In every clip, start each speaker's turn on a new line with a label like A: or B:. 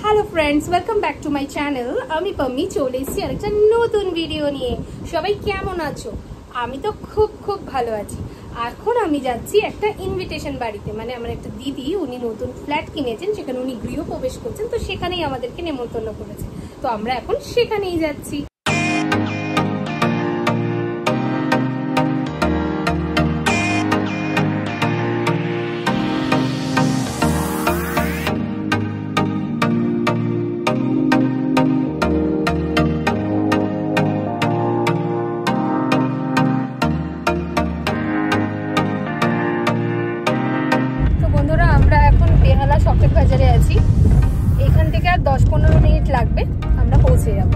A: Hello friends, welcome back to my channel. আমি পাম্মি চলে এসেছি আরেকটা নতুন ভিডিও নিয়ে। সবাই কেমন আছো? আমি তো খুব ভালো আছি। এখন আমি যাচ্ছি একটা ইনভিটেশন বাড়িতে, মানে আমার একটা দিদি, উনি নতুন ফ্ল্যাট কিনেছেন, সেখানে উনি গৃহপ্রবেশ করছেন, তো সেখানেই আমাদেরকে নেমন্তন্ন করেছে। তো আমরা এখন সেখানেই যাচ্ছি। শপের বাজারে আছি, এখান থেকে আর 10-15 মিনিট লাগবে, আমরা পৌঁছে যাব।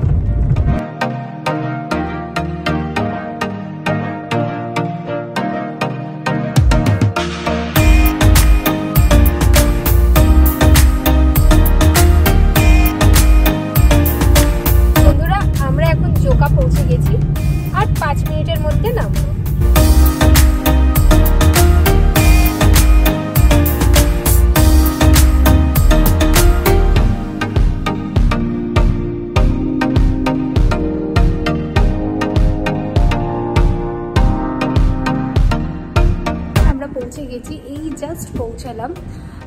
A: বন্ধুরা, আমরা এখন জোকা পৌঁছে গেছি, আর 5 মিনিটের মধ্যে নামবো। পৌঁছে গেছি, এই জাস্ট পৌঁছালাম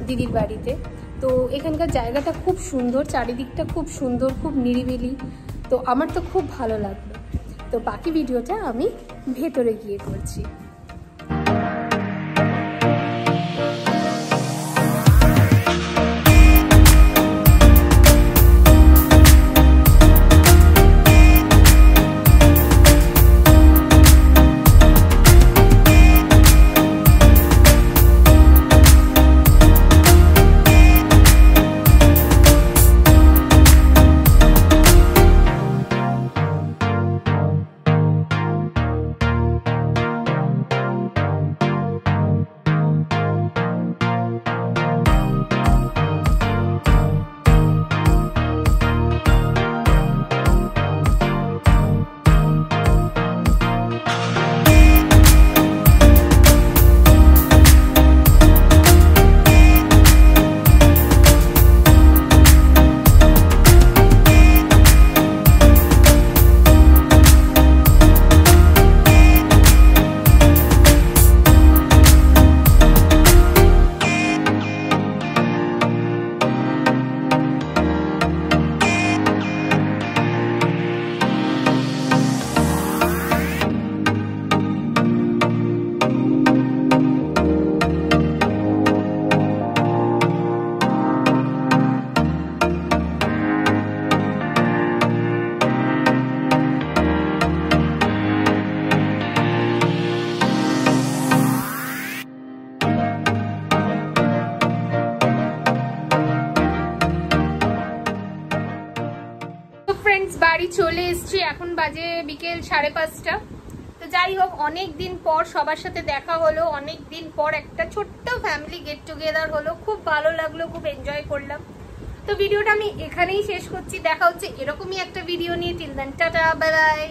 A: দিদির বাড়িতে। তো এখানকার জায়গাটা খুব সুন্দর, চারিদিকটা খুব সুন্দর, খুব নিরিবিলি। তো আমার তো খুব ভালো লাগলো। তো বাকি ভিডিওটা আমি ভেতরে গিয়ে করছি। বাড়ি চলে এসছি, এখন বাজে বিকেল 5:30। তো যাই হোক, অনেক দিন পর সবার সাথে দেখা হলো, অনেক দিন পর একটা ছোট্ট ফ্যামিলি গেট টুগেদার হলো, খুব ভালো লাগলো, খুব এনজয় করলাম। তো ভিডিওটা আমি এখানেই শেষ করছি, দেখা হচ্ছে এরকমই একটা ভিডিও নিয়ে। Till then tata, bye by.